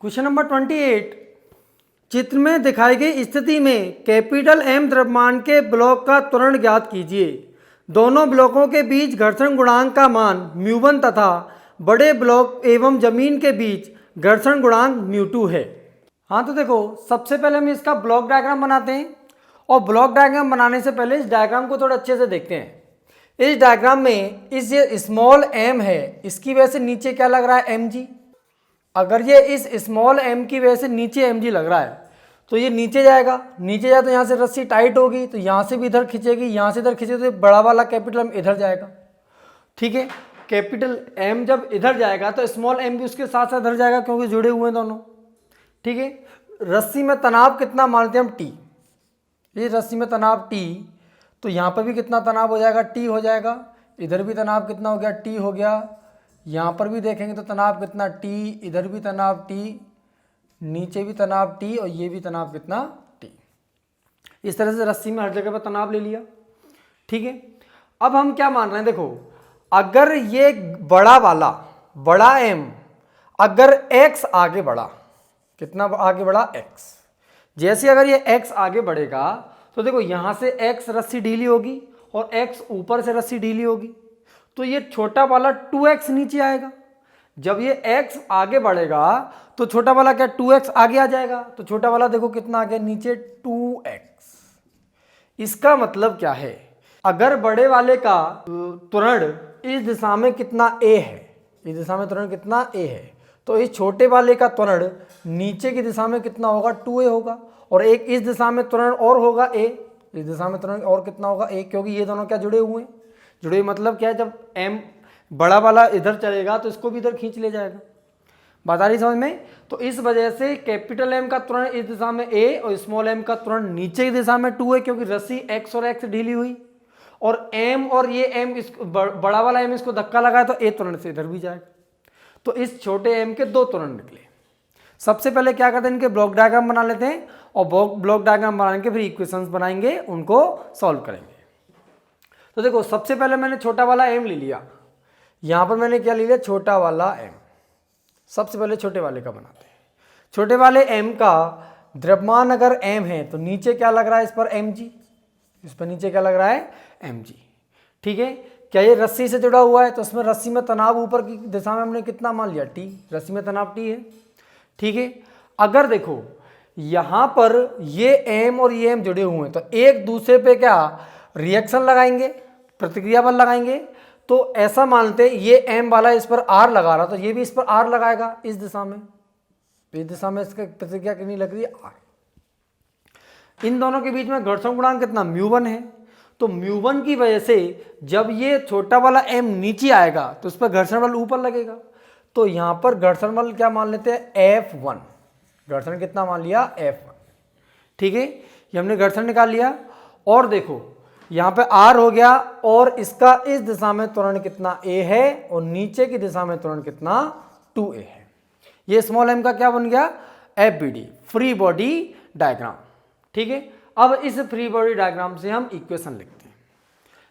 Question number 28, चित्र में दिखाई गई स्थिति में कैपिटल एम द्रव्यमान के ब्लॉक का त्वरण ज्ञात कीजिए। दोनों ब्लॉकों के बीच घर्षण गुणांक का मान μ1 तथा बड़े ब्लॉक एवं जमीन के बीच घर्षण गुणांक μ2 है। हाँ तो देखो, सबसे पहले हम इसका ब्लॉक डायग्राम बनाते हैं और ब्लॉक डायग्राम बनाने से पहले इस डायग्राम को थोड़ा अच्छे से देखते हैं। इस डायग्राम में इस ये स्मॉल m है, इसकी वजह से नीचे क्या लग रहा है mg। अगर ये इस स्मॉल m की वजह से नीचे mg लग रहा है तो ये नीचे जाएगा, नीचे जाए तो यहाँ से रस्सी टाइट होगी तो यहाँ से भी इधर खींचेगी, यहाँ से इधर खींचेगी तो बड़ा वाला कैपिटल M इधर जाएगा। ठीक है, कैपिटल M जब इधर जाएगा तो स्मॉल m भी उसके साथ साथ इधर जाएगा क्योंकि जुड़े हुए हैं दोनों। ठीक है, रस्सी में तनाव कितना मानते हैं हम T। ये रस्सी में तनाव T, तो यहाँ पर भी कितना तनाव हो जाएगा, T हो जाएगा। इधर भी तनाव कितना हो गया, T हो गया। यहाँ पर भी देखेंगे तो तनाव कितना T, इधर भी तनाव T, नीचे भी तनाव T और ये भी तनाव कितना T। इस तरह से रस्सी में हर जगह पर तनाव ले लिया। ठीक है, अब हम क्या मान रहे हैं, देखो अगर ये बड़ा वाला बड़ा M अगर x आगे बढ़ा, कितना आगे बढ़ा x, जैसे अगर ये x आगे बढ़ेगा तो देखो यहाँ से x रस्सी ढीली होगी और x ऊपर से रस्सी ढीली होगी तो ये छोटा वाला 2x नीचे आएगा। जब ये x आगे बढ़ेगा तो छोटा वाला क्या 2x आगे आ जाएगा, तो छोटा वाला देखो कितना आ गया नीचे 2x। इसका मतलब क्या है, अगर बड़े वाले का त्वरण इस दिशा में कितना a है, इस दिशा में त्वरण कितना a है, तो इस छोटे वाले का त्वरण नीचे की दिशा में कितना होगा 2a होगा। और एक इस दिशा में त्वरण और होगा a, इस दिशा में त्वरण और कितना होगा a, क्योंकि ये दोनों क्या जुड़े हुए हैं। जुड़े मतलब क्या है, जब m बड़ा वाला इधर चलेगा तो इसको भी इधर खींच ले जाएगा। बात आ रही समझ में। तो इस वजह से कैपिटल M का त्वरण इस दिशा में a और स्मॉल m का त्वरण नीचे की दिशा में 2 है, क्योंकि रस्सी x और x ढीली हुई और m और ये m इस बड़ा वाला m इसको धक्का लगाया तो a त्वरण से इधर भी जाएगा। तो इस छोटे m के दो त्वरण निकले। सबसे पहले क्या करते हैं, इनके ब्लॉक डायग्राम बना लेते हैं और ब्लॉक डायग्राम बनाने के फिर इक्वेशंस बनाएंगे, उनको सॉल्व करेंगे। तो देखो, सबसे पहले मैंने छोटा वाला m ले लिया, यहां पर मैंने क्या ले लिया, छोटा वाला m। सबसे पहले छोटे वाले का बनाते हैं। छोटे वाले m का द्रव्यमान अगर m है तो नीचे क्या लग रहा है, इस पर mg, इस पर नीचे क्या लग रहा है mg। ठीक है, क्या ये रस्सी से जुड़ा हुआ है, तो इसमें रस्सी में तनाव ऊपर की दिशा में हमने कितना मान लिया T, रस्सी में तनाव T है। ठीक है, अगर देखो यहां पर ये m और ये m जुड़े हुए हैं तो एक दूसरे पे क्या रिएक्शन लगाएंगे, प्रतिक्रिया बल लगाएंगे। तो ऐसा मानते ये m वाला इस पर r लगा रहा तो ये भी इस पर r लगाएगा इस दिशा में, इस दिशा में इसकी प्रतिक्रिया कितनी लग रही है r। इन दोनों के बीच में घर्षण गुणांक कितना μ1 है, तो μ1 की वजह से जब ये छोटा वाला m नीचे आएगा तो उस पर घर्षण बल ऊपर लगेगा। तो यहां पर घर्षण बल क्या मान लेते हैं F1, घर्षण कितना मान लिया F1। ठीक है, ये हमने घर्षण निकाल लिया। और देखो यहाँ पे R हो गया और इसका इस दिशा में त्वरण कितना A है और नीचे की दिशा में त्वरण कितना 2A है। ये स्मॉल m का क्या बन गया, FBD, फ्री बॉडी डायग्राम। ठीक है, अब इस फ्री बॉडी डायग्राम से हम इक्वेशन लिखते हैं।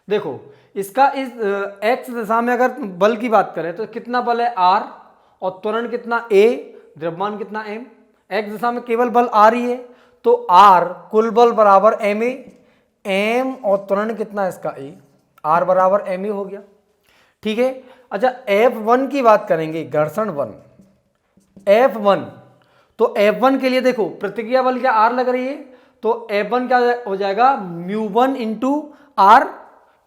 देखो इसका इस x दिशा में अगर बल की बात करें तो कितना बल है R और त्वरण कितना A, द्रव्यमान कितना m। x दिशा में केवल बल R ही है तो R कुल बल बराबर ma, m और त्वरण कितना इसका a, r बराबर ma हो गया। ठीक है, अच्छा F1 की बात करेंगे, घर्षण बल F1, तो F1 के लिए देखो प्रतिक्रिया बल क्या r लग रही है, तो F1 क्या हो जाएगा μ1 इंटू r,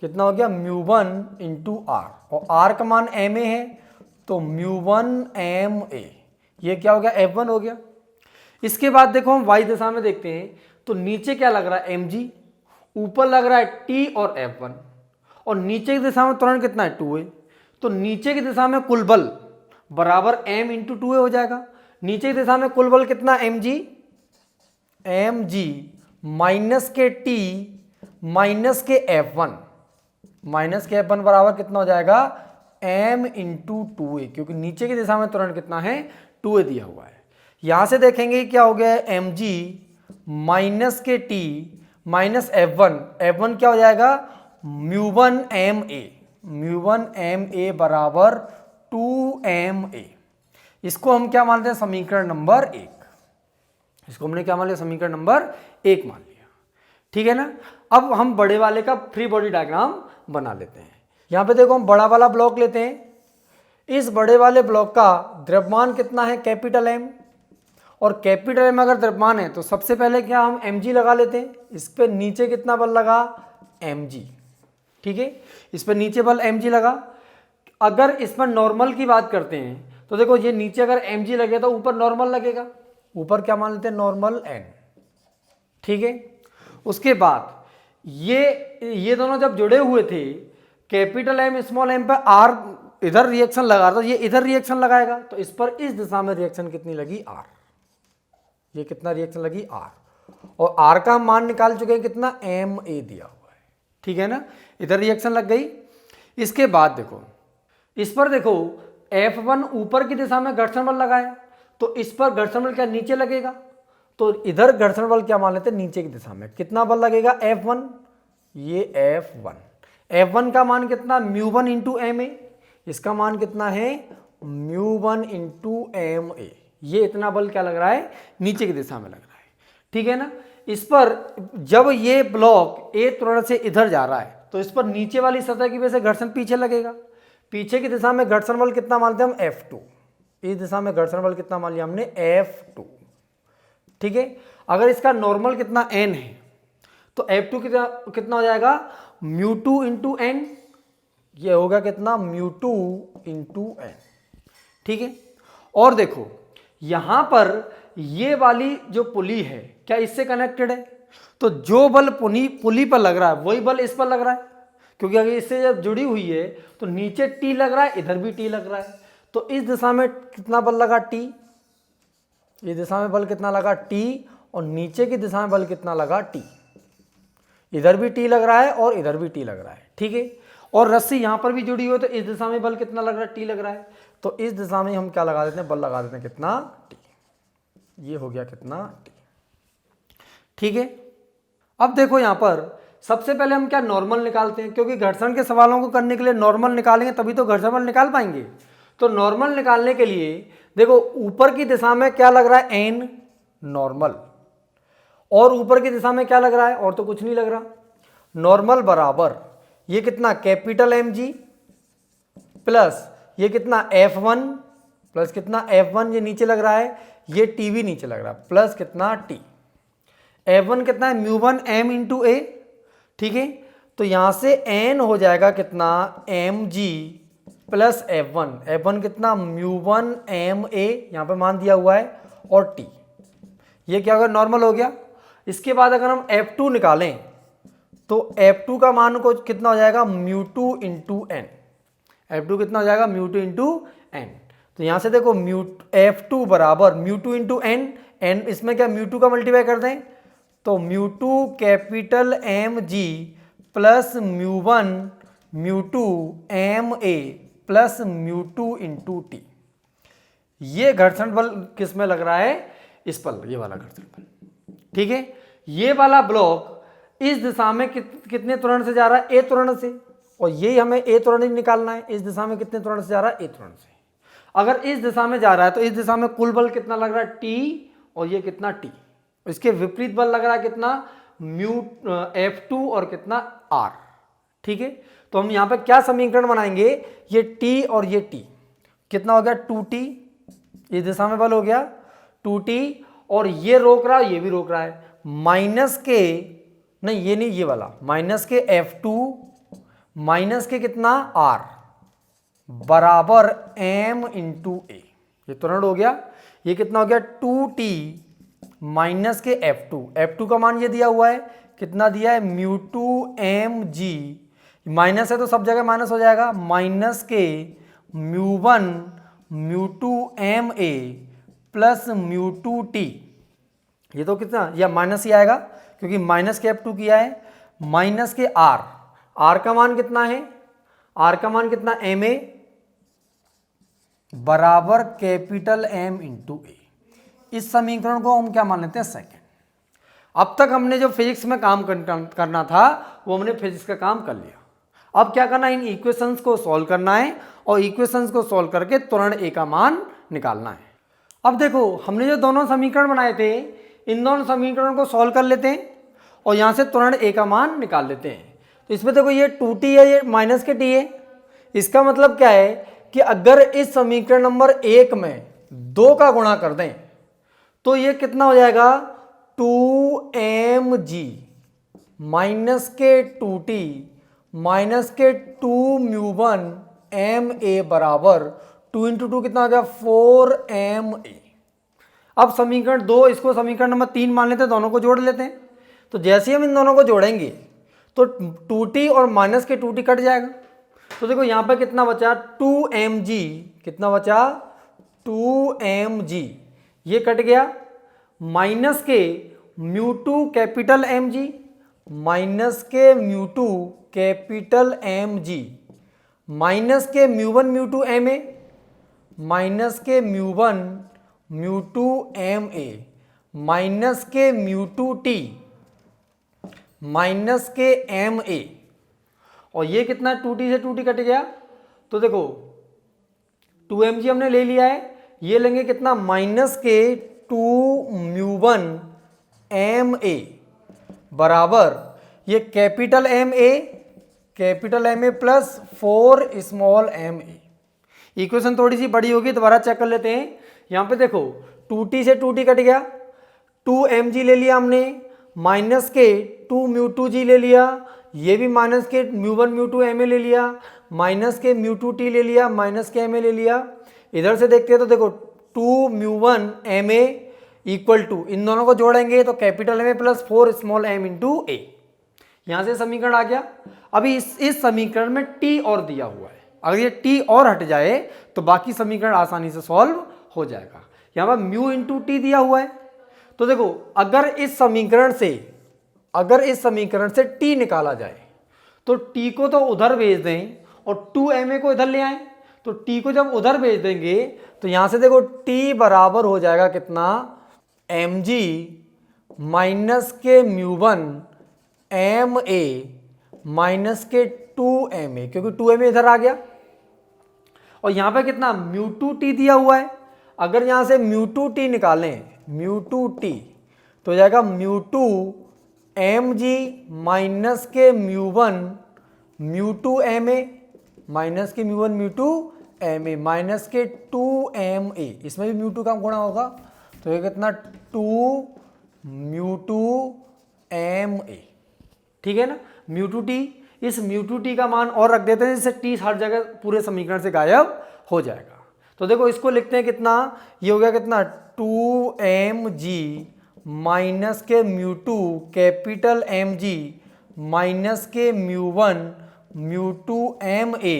कितना हो गया μ1 इंटू r, और r का मान ma है तो μ1 ma, ये क्या हो गया F1 हो गया। इसके बाद देखो हम y दिशा में देखते हैं तो नीचे क्या लग रहा है mg, ऊपर लग रहा है T और F1 और नीचे की दिशा में त्वरण कितना है 2A, तो नीचे की दिशा में कुल बल बराबर m इंटू 2A हो जाएगा। नीचे की दिशा में कुल बल कितना mg माइनस के T माइनस के F1, माइनस के F1 बराबर कितना हो जाएगा m इंटू 2A, क्योंकि नीचे की दिशा में त्वरण कितना है 2A दिया हुआ है। यहां से देखेंगे क्या हो गया mg माइनस के T माइनस F1, F1 क्या हो जाएगा μ1 ma, μ1 ma बराबर 2ma। इसको हम क्या मानते हैं, समीकरण नंबर 1। इसको हमने क्या मान लिया, समीकरण नंबर 1 मान लिया। ठीक है ना। अब हम बड़े वाले का फ्री बॉडी डायग्राम बना लेते हैं। यहां पे देखो हम बड़ा वाला ब्लॉक लेते हैं। इस बड़े वाले ब्लॉक का द्रव्यमान कितना है, कैपिटल एम, और कैपिटल एम अगर द्रव्यमान है तो सबसे पहले क्या हम mg लगा लेते हैं। इस पे नीचे कितना बल लगा, mg। ठीक है, इस पे नीचे बल mg लगा। अगर इस पर नॉर्मल की बात करते हैं तो देखो ये नीचे अगर mg लगे तो ऊपर नॉर्मल लगेगा, ऊपर क्या मान लेते हैं, नॉर्मल n। ठीक है, उसके बाद ये दोनों जब जुड़े हुए थे, कैपिटल एम स्मॉल एम पे आर इधर रिएक्शन लगा रहा था, ये इधर रिएक्शन लगाएगा तो इस पर इस दिशा में रिएक्शन कितनी लगी, आर। ये कितना रिएक्शन लगी, आर, और आर का मान निकाल चुके हैं कितना, एम ए दिया हुआ है। ठीक है ना, इधर रिएक्शन लग गई। इसके बाद देखो इस पर देखो F1 ऊपर की दिशा में घर्षण बल लगाया तो इस पर घर्षण बल क्या नीचे लगेगा, तो इधर घर्षण बल क्या मान लेते हैं, नीचे की दिशा में कितना बल लगेगा, F1। ये F1 का मान कितना, μ1 इंटू एम ए, इसका मान कितना है, μ1 इंटू एम ए। ये इतना बल क्या लग रहा है, नीचे की दिशा में लग रहा है। ठीक है ना। इस पर जब ये ब्लॉक ए त्वरण से इधर जा रहा है तो इस पर नीचे वाली सतह की वजह से घर्षण पीछे लगेगा। पीछे की दिशा में घर्षण बल कितना मानते हैं हम, F2। इस दिशा में घर्षण बल कितना मान लिया हमने, F2। ठीक है, अगर इसका नॉर्मल कितना n है तो F2 कितना हो जाएगा, μ2 इंटू एन। ये होगा कितना, μ2 इंटू एन। ठीक है, और देखो यहां पर ये वाली जो पुली है क्या इससे कनेक्टेड है, तो जो बल पुली पर लग रहा है वही बल इस पर लग रहा है, क्योंकि अगर इससे जब जुड़ी हुई है तो नीचे टी लग रहा है, इधर भी टी लग रहा है, तो इस दिशा में कितना बल लगा, टी। इस दिशा में बल कितना लगा, टी, और नीचे की दिशा में बल कितना लगा, टी। इधर भी टी लग रहा है और इधर भी टी लग रहा है। ठीक है, और रस्सी यहां पर भी जुड़ी हुई है तो इस दिशा में बल कितना लग रहा है, टी लग रहा है, तो इस दिशा में हम क्या लगा देते हैं, बल लगा देते हैं कितना, टी। ये हो गया कितना, टी। ठीक है, अब देखो यहां पर सबसे पहले हम क्या नॉर्मल निकालते हैं, क्योंकि घर्षण के सवालों को करने के लिए नॉर्मल निकालेंगे तभी तो घर्षण बल निकाल पाएंगे। तो नॉर्मल निकालने के लिए देखो ऊपर की दिशा में क्या लग रहा है, एन नॉर्मल, और ऊपर की दिशा में क्या लग रहा है, और तो कुछ नहीं लग रहा। नॉर्मल बराबर ये कितना, कैपिटल एम जी प्लस ये कितना, F1 प्लस कितना, F1 ये नीचे लग रहा है, ये टी भी नीचे लग रहा है, प्लस कितना, टी। F1 कितना है, μ1 m इंटू ए। ठीक है, तो यहां से n हो जाएगा कितना, mg प्लस F1 कितना, μ1 m a, यहां पे मान दिया हुआ है, और t। ये क्या होगा, नॉर्मल हो गया। इसके बाद अगर हम F2 निकालें तो F2 का मान को कितना हो जाएगा, μ2 इंटू एन। F2 कितना हो जाएगा, μ2 इंटू एन। तो यहां से देखो F2 बराबर μ2 इंटू एन, एन इसमें क्या μ2 का मल्टीप्लाई कर दें तो μ2 capital M G plus μ2 M A plus μ2 into T. ये घर्षण बल किस में लग रहा है, इस पर, ये वाला घर्षण बल। ठीक है, ये वाला ब्लॉक इस दिशा में कितने त्वरण से जा रहा है, ए त्वरण से, और ये हमें ए त्वरण ही निकालना है। इस दिशा में कितने त्वरण से जा रहा है, ए त्वरण से। अगर इस दिशा में जा रहा है तो इस दिशा में कुल बल कितना लग रहा है, टी, और ये कितना, टी। इसके विपरीत बल लग रहा है कितना, F2 और कितना, R। ठीक है, तो हम यहां पे क्या समीकरण बनाएंगे, ये T और ये T कितना हो गया, 2T। इस दिशा में बल हो गया 2T, और ये रोक रहा है, ये भी रोक रहा है, माइनस के, नहीं ये नहीं, ये वाला माइनस के F2 माइनस के कितना, R बराबर m इंटू ए। ये त्वरण हो गया, ये कितना हो गया, 2T माइनस के F2 का मान ये दिया हुआ है, कितना दिया है, μ2 mg, माइनस है तो सब जगह माइनस हो जाएगा, माइनस के μ2 ma प्लस μ2 t। ये तो कितना, या माइनस ही आएगा क्योंकि माइनस के F2 किया है, माइनस के R का मान कितना है, R का मान कितना, ma बराबर कैपिटल M इंटू ए। इस समीकरण को हम क्या मान लेते हैं, सेकंड। अब तक हमने जो फिजिक्स में काम करना था वो हमने फिजिक्स का काम कर लिया। अब क्या करना है, इन इक्वेशंस को सॉल्व करना है, और इक्वेशंस को सॉल्व करके त्वरण ए का मान निकालना है। अब देखो हमने जो दोनों समीकरण बनाए थे, इन दोनों समीकरणों को सॉल्व कर लेते हैं और यहाँ से त्वरण ए का मान निकाल लेते हैं। तो इसमें देखो ये 2t है, ये माइनस के t है। इसका मतलब क्या है कि अगर इस समीकरण नंबर 1 में 2 का गुणा कर दें तो ये कितना हो जाएगा 2mg माइनस के 2t माइनस के 2μ1 ma बराबर 2 इंटू 2 कितना हो गया 4ma। अब समीकरण 2 इसको समीकरण नंबर 3 मान लेते हैं, दोनों को जोड़ लेते हैं। तो जैसे ही हम इन दोनों को जोड़ेंगे तो 2t और माइनस के 2t कट जाएगा। तो देखो यहाँ पर कितना बचा 2mg, कितना बचा 2mg, ये कट गया, माइनस के μ2 कैपिटल mg, माइनस के μ2 कैपिटल mg, माइनस के μ1 μ2 ma, माइनस के μ1 μ2 ma, माइनस के μ2 t, माइनस के ma, और ये कितना 2t से 2t कट गया। तो देखो 2mg हमने ले लिया है, ये लेंगे कितना माइनस के 2μ1 ma बराबर ये capital ma plus 4 small ma। Equation थोड़ी सी बड़ी होगी, दोबारा चेक कर लेते हैं। यहाँ पे देखो 2t से 2t कट गया, 2mg ले लिया हमने, माइनस के 2μ2g ले लिया, ये भी माइनस के μ1 μ2 ma ले लिया, माइनस के μ2t ले लिया, माइनस के ma ले लिया। इधर से देखते हैं तो देखो 2μ1 ma इक्वल टू, इन दोनों को जोड़ेंगे तो capital ma plus 4 small m into a। यहाँ से समीकरण आ गया। अभी इस समीकरण में t और दिया हुआ है, अगर ये t और हट जाए तो बाकी समीकरण आसानी से सॉल्व हो जाएगा। यहाँ पर म्यू इंटू टी दिया हुआ है। तो देखो अगर इस समीकरण से t निकाला जाए तो t को तो उधर भेज दें और 2ma को इधर ले आए। तो t को जब उधर भेज देंगे तो यहां से देखो t बराबर हो जाएगा कितना mg माइनस के μ1 ma माइनस के 2ma, क्योंकि 2ma इधर आ गया। और यहां पे कितना μ2t दिया हुआ है, अगर यहां से μ2t निकालें μ2t तो हो जाएगा μ2 mg माइनस के μ1 μ2 ma माइनस के μ1 μ2 ma माइनस के 2ma, इसमें भी μ2 का गुणा होगा तो ये कितना 2 μ2 ma, ठीक है ना। μ2t, इस μ2t का मान और रख देते हैं जिससे t हर जगह पूरे समीकरण से गायब हो जाएगा। तो देखो इसको लिखते हैं कितना, ये हो गया कितना 2mg माइनस के μ2 कैपिटल mg माइनस के μ1 μ2 ma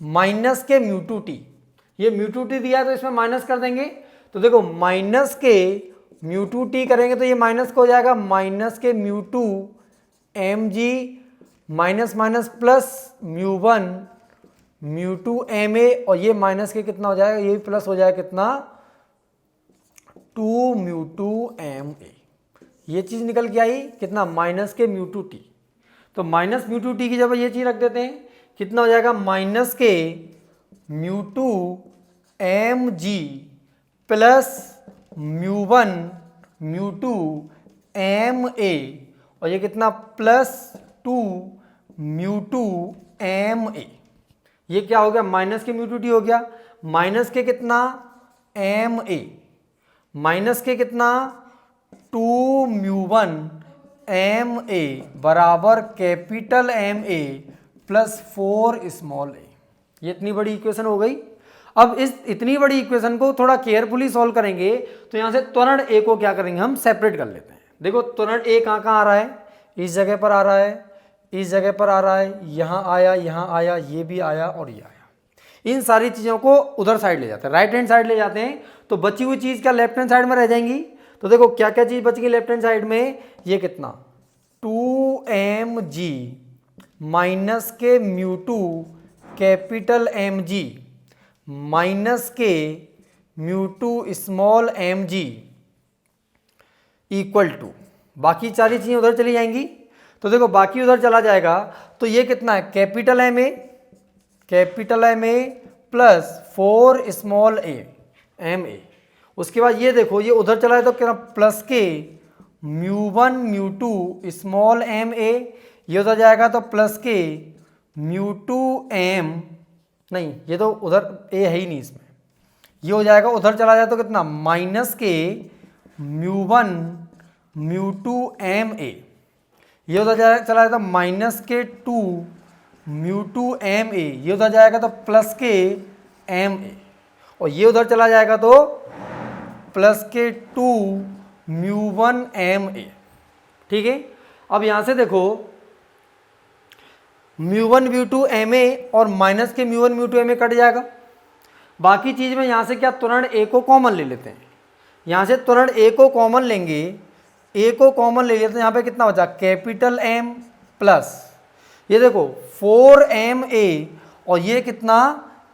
माइनस के μ2t। ये μ2t दिया तो इसमें माइनस कर देंगे। तो देखो माइनस के μ2t करेंगे तो ये माइनस को हो जाएगा माइनस के μ2 mg minus minus plus μ1 μ2 ma, और ये माइनस के कितना हो जाएगा, ये प्लस हो जाएगा कितना 2 μ2 ma। ये चीज निकल के आई कितना माइनस के μ2t। तो माइनस μ2t की जगह ये चीज रख देते हैं, कितना हो जाएगा माइनस के μ2 mg प्लस μ1 μ2 ma, और ये कितना प्लस 2 μ2 ma। ये क्या हो गया माइनस के μ2t हो गया, माइनस के कितना ma माइनस के कितना 2 μ1 ma बराबर capital ma plus 4 small a। ये इतनी बड़ी इक्वेशन हो गई। अब इस इतनी बड़ी इक्वेशन को थोड़ा केयरफुली सॉल्व करेंगे तो यहाँ से त्वरण a को क्या करेंगे हम सेपरेट कर लेते हैं। देखो त्वरण a कहाँ कहाँ आ रहा है, इस जगह पर आ रहा है, इस जगह पर आ रहा है, यहाँ आया, ये भी आया और ये आया। इन सारी चीज़ों को उधर साइड ले जाते हैं, राइट हैंड साइड ले जाते हैं, तो बची हुई चीज़ क्या लेफ्ट हैंड साइड में रह जाएंगी। तो देखो क्या क्या चीज़ बच गई लेफ्ट हैंड साइड में, ये कितना 2mg माइनस के μ2 कैपिटल mg माइनस के μ2 स्मॉल mg इक्वल टू, बाकी सारी चीज़ें उधर चली जाएंगी। तो देखो बाकी उधर चला जाएगा तो ये कितना है capital ma plus 4 small a, M A. उसके बाद ये देखो ये उधर चला है तो क्या plus K mu one mu two small M A, ये उधर जाएगा तो plus K mu two M, नहीं ये तो उधर ए है ही नहीं इसमें, ये हो जाएगा उधर चला जाए तो कितना minus K mu one mu two M A, ये उधर चला जाए तो minus K two mu two M A, ये उधर जाएगा तो प्लस के एम ए, और ये उधर चला जाएगा तो plus K two mu one M A. ठीक है, अब यहां से देखो mu one mu two M A और minus K mu one mu two M A cut जाएगा। बाकी चीज में यहां से क्या तुरंत ए को कॉमन ले लेते हैं, यहां से तुरंत ए को कॉमन लेंगे, ए को कॉमन ले लेते हैं, यहां पे कितना बचा कैपिटल एम प्लस ये देखो 4 एम ए और ये कितना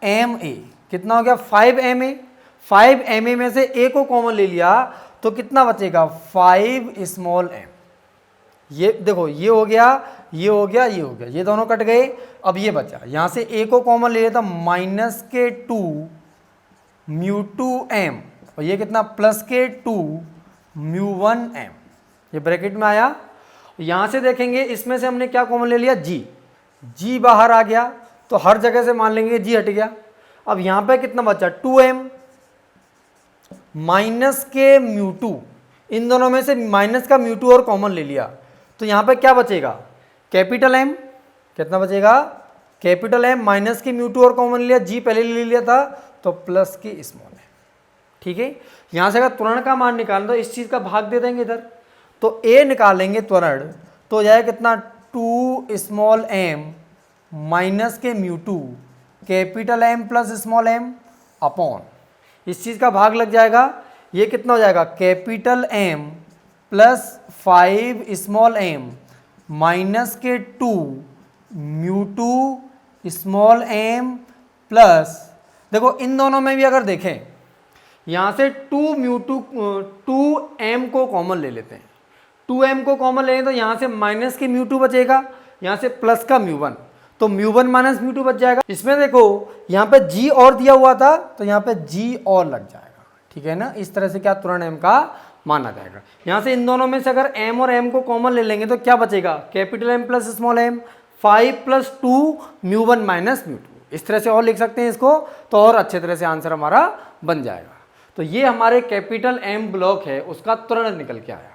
एम ए, कितना हो गया 5 एम ए। 5 एम ए में से ए को कॉमन ले लिया तो कितना बचेगा 5 स्मॉल एम। ये देखो ये हो गया ये हो गया ये हो गया, ये दोनों कट गए। अब ये बचा, यहां से ए को कॉमन ले लेता minus K two mu two M और ये कितना plus K two mu one M, ये ब्रैकेट में आया। यहां से देखेंगे इसमें से हमने क्या कॉमन ले लिया जी, जी बाहर आ गया तो हर जगह से मान लेंगे जी हट गया। अब यहां पे कितना बचा 2m minus K mu to, इन दोनों में से माइनस का म्यू टू और कॉमन ले लिया तो यहां पे क्या बचेगा कैपिटल एम, कितना बचेगा capital M minus K mu to और कॉमन लिया, जी पहले ले लिया था तो प्लस के स्मॉल एम। ठीक है, यहां से अगर त्वरण का मान निकालना तो इस चीज का भाग दे देंगे इधर, तो ए निकालेंगे त्वरण तो जाएगा कितना 2 small M minus K mu two capital M plus small M upon, इस चीज का भाग लग जाएगा, ये कितना हो जाएगा capital M plus 5 small M minus K 2 mu two small M plus, देखो इन दोनों में भी अगर देखें यहां से 2 म्यू टू 2 एम को कॉमन ले लेते हैं, 2m को कॉमन लें तो यहाँ से माइनस के म्यू टू बचेगा, यहाँ से प्लस का म्यू वन, तो mu one minus mu two बच जाएगा। इसमें देखो यहाँ पे g और दिया हुआ था तो यहाँ पे g और लग जाएगा। ठीक है ना, इस तरह से क्या तुरंत m का माना जाएगा। यहाँ से इन दोनों में से अगर m और m को कॉमन ले लेंगे तो क्या बचेगा capital m plus small m 5 plus 2 mu one minus mu two, इस तरह से और लिख सकते हैं इसको तो और अच्छे तरह से आंसर हमारा बन जाएगा। तो ये हमारे कैपिटल M ब्लॉक है उसका तुरंत निकल के आया।